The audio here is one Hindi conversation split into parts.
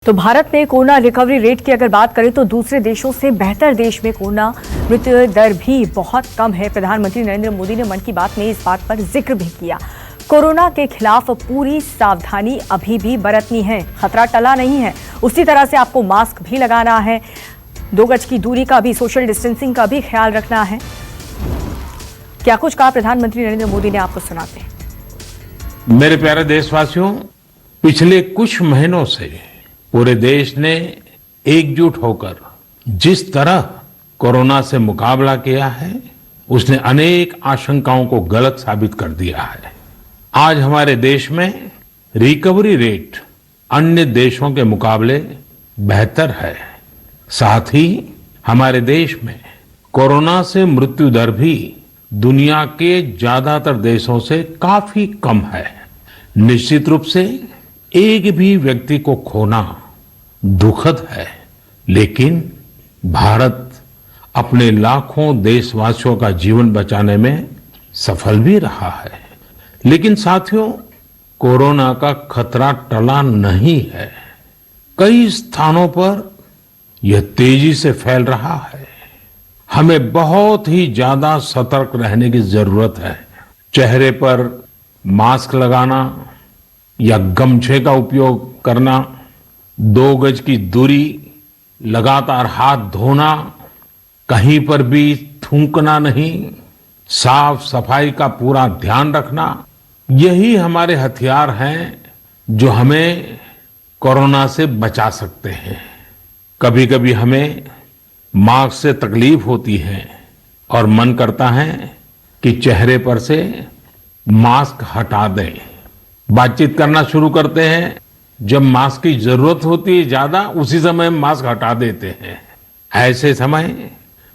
तो भारत में कोरोना रिकवरी रेट की अगर बात करें तो दूसरे देशों से बेहतर देश में कोरोना मृत्यु दर भी बहुत कम है। प्रधानमंत्री नरेंद्र मोदी ने मन की बात में इस बात पर जिक्र भी किया। कोरोना के खिलाफ पूरी सावधानी अभी भी बरतनी है, खतरा टला नहीं है। उसी तरह से आपको मास्क भी लगाना है, 2 गज की दूरी का भी, सोशल डिस्टेंसिंग का भी ख्याल रखना है। क्या कुछ कहा प्रधानमंत्री नरेंद्र मोदी ने, आपको सुनाते हैं। मेरे प्यारे देशवासियों, पिछले कुछ महीनों से पूरे देश ने एकजुट होकर जिस तरह कोरोना से मुकाबला किया है, उसने अनेक आशंकाओं को गलत साबित कर दिया है। आज हमारे देश में रिकवरी रेट अन्य देशों के मुकाबले बेहतर है। साथ ही हमारे देश में कोरोना से मृत्यु दर भी दुनिया के ज्यादातर देशों से काफी कम है। निश्चित रूप से एक भी व्यक्ति को खोना दुखद है, लेकिन भारत अपने लाखों देशवासियों का जीवन बचाने में सफल भी रहा है। लेकिन साथियों, कोरोना का खतरा टला नहीं है। कई स्थानों पर यह तेजी से फैल रहा है। हमें बहुत ही ज्यादा सतर्क रहने की जरूरत है। चेहरे पर मास्क लगाना या गमछे का उपयोग करना, 2 गज की दूरी, लगातार हाथ धोना, कहीं पर भी थूकना नहीं, साफ सफाई का पूरा ध्यान रखना, यही हमारे हथियार हैं जो हमें कोरोना से बचा सकते हैं। कभी कभी हमें मास्क से तकलीफ होती है और मन करता है कि चेहरे पर से मास्क हटा दें। बातचीत करना शुरू करते हैं, जब मास्क की जरूरत होती है ज्यादा, उसी समय मास्क हटा देते हैं। ऐसे समय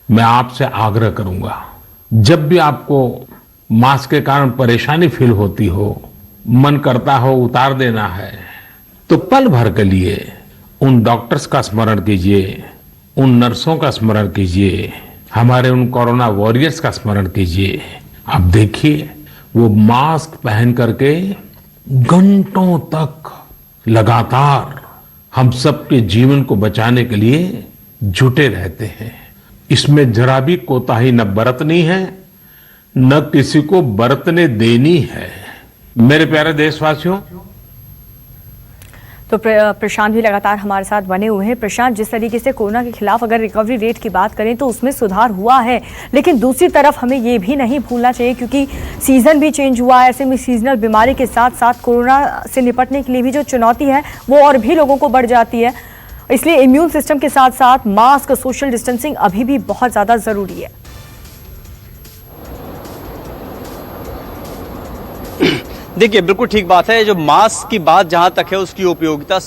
मैं आपसे आग्रह करूंगा, जब भी आपको मास्क के कारण परेशानी फील होती हो, मन करता हो उतार देना है, तो पल भर के लिए उन डॉक्टर्स का स्मरण कीजिए, उन नर्सों का स्मरण कीजिए, हमारे उन कोरोना वॉरियर्स का स्मरण कीजिए। आप देखिए, वो मास्क पहन करके घंटों तक लगातार हम सबके जीवन को बचाने के लिए जुटे रहते हैं। इसमें जरा भी कोताही न बरतनी है, न किसी को बरतने देनी है। मेरे प्यारे देशवासियों, तो प्रशांत भी लगातार हमारे साथ बने हुए हैं। प्रशांत, जिस तरीके से कोरोना के खिलाफ अगर रिकवरी रेट की बात करें तो उसमें सुधार हुआ है, लेकिन दूसरी तरफ हमें ये भी नहीं भूलना चाहिए क्योंकि सीजन भी चेंज हुआ है। ऐसे में सीजनल बीमारी के साथ साथ कोरोना से निपटने के लिए भी जो चुनौती है वो और भी लोगों को बढ़ जाती है। इसलिए इम्यून सिस्टम के साथ साथ मास्क, सोशल डिस्टेंसिंग अभी भी बहुत ज्यादा जरूरी है। देखिए, बिल्कुल ठीक बात है। जो मास्क की बात जहां तक है, उसकी उपयोगिता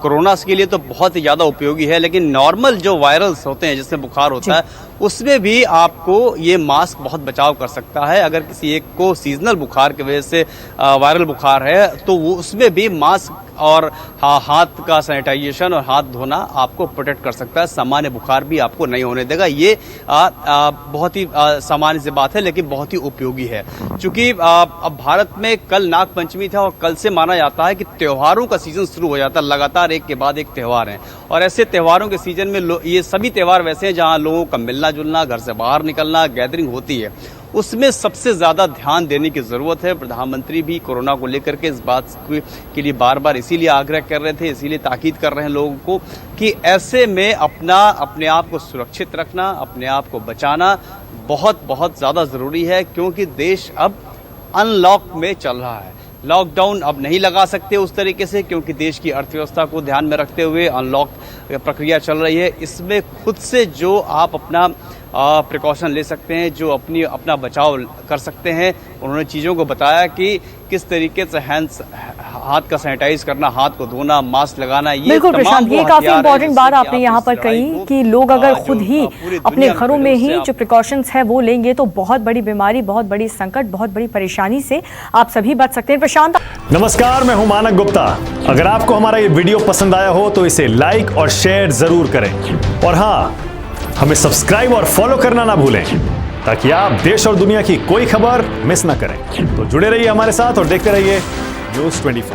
कोरोना के लिए तो बहुत ही ज्यादा उपयोगी है, लेकिन नॉर्मल जो वायरल्स होते हैं, जिसमें बुखार होता है, उसमें भी आपको ये मास्क बहुत बचाव कर सकता है। अगर किसी एक को सीजनल बुखार की वजह से वायरल बुखार है, तो वो उसमें भी मास्क और हाथ का सैनिटाइजेशन और हाथ धोना आपको प्रोटेक्ट कर सकता है। सामान्य बुखार भी आपको नहीं होने देगा। ये बहुत ही सामान्य सी बात है, लेकिन बहुत ही उपयोगी है। चूंकि अब भारत में कल नाग पंचमी था और कल से माना जाता है कि त्योहारों का सीजन शुरू हो जाता है। लगातार एक के बाद एक त्योहार है, और ऐसे त्योहारों के सीजन में ये सभी त्योहार वैसे हैं जहां लोगों का मिलना जुलना, घर से बाहर निकलना, गैदरिंग होती है। उसमें सबसे ज्यादा ध्यान देने की जरूरत है। प्रधानमंत्री भी कोरोना को लेकर के इस बात के लिए बार बार इसीलिए आग्रह कर रहे थे, इसीलिए ताकीद कर रहे हैं लोगों को कि ऐसे में अपने आप को सुरक्षित रखना, अपने आप को बचाना बहुत बहुत ज्यादा जरूरी है, क्योंकि देश अब अनलॉक में चल रहा है। लॉकडाउन अब नहीं लगा सकते उस तरीके से, क्योंकि देश की अर्थव्यवस्था को ध्यान में रखते हुए अनलॉक प्रक्रिया चल रही है। इसमें खुद से जो आप अपना प्रिकॉशन ले सकते हैं, जो अपना बचाव कर सकते हैं, उन्होंने चीज़ों को बताया कि किस तरीके से हाथ का सैनिटाइज करना, हाथ को धोना, मास्क लगाना, ये बिल्कुल प्रशांत, ये काफी इंपॉर्टेंट बात आपने यहाँ पर कही कि लोग अगर खुद ही अपने घरों में ही जो प्रिकॉशंस है वो लेंगे तो बहुत बड़ी बीमारी, बहुत बड़ी संकट, बहुत बड़ी परेशानी से आप सभी बच सकते हैं। प्रशांत नमस्कार, मैं हूं मानक गुप्ता। अगर आपको हमारा ये वीडियो पसंद आया हो तो इसे लाइक और शेयर जरूर करें, और हाँ, हमें सब्सक्राइब और फॉलो करना ना भूलें ताकि आप देश और दुनिया की कोई खबर मिस ना करें। तो जुड़े रहिए हमारे साथ और देखते रहिए न्यूज़ 24।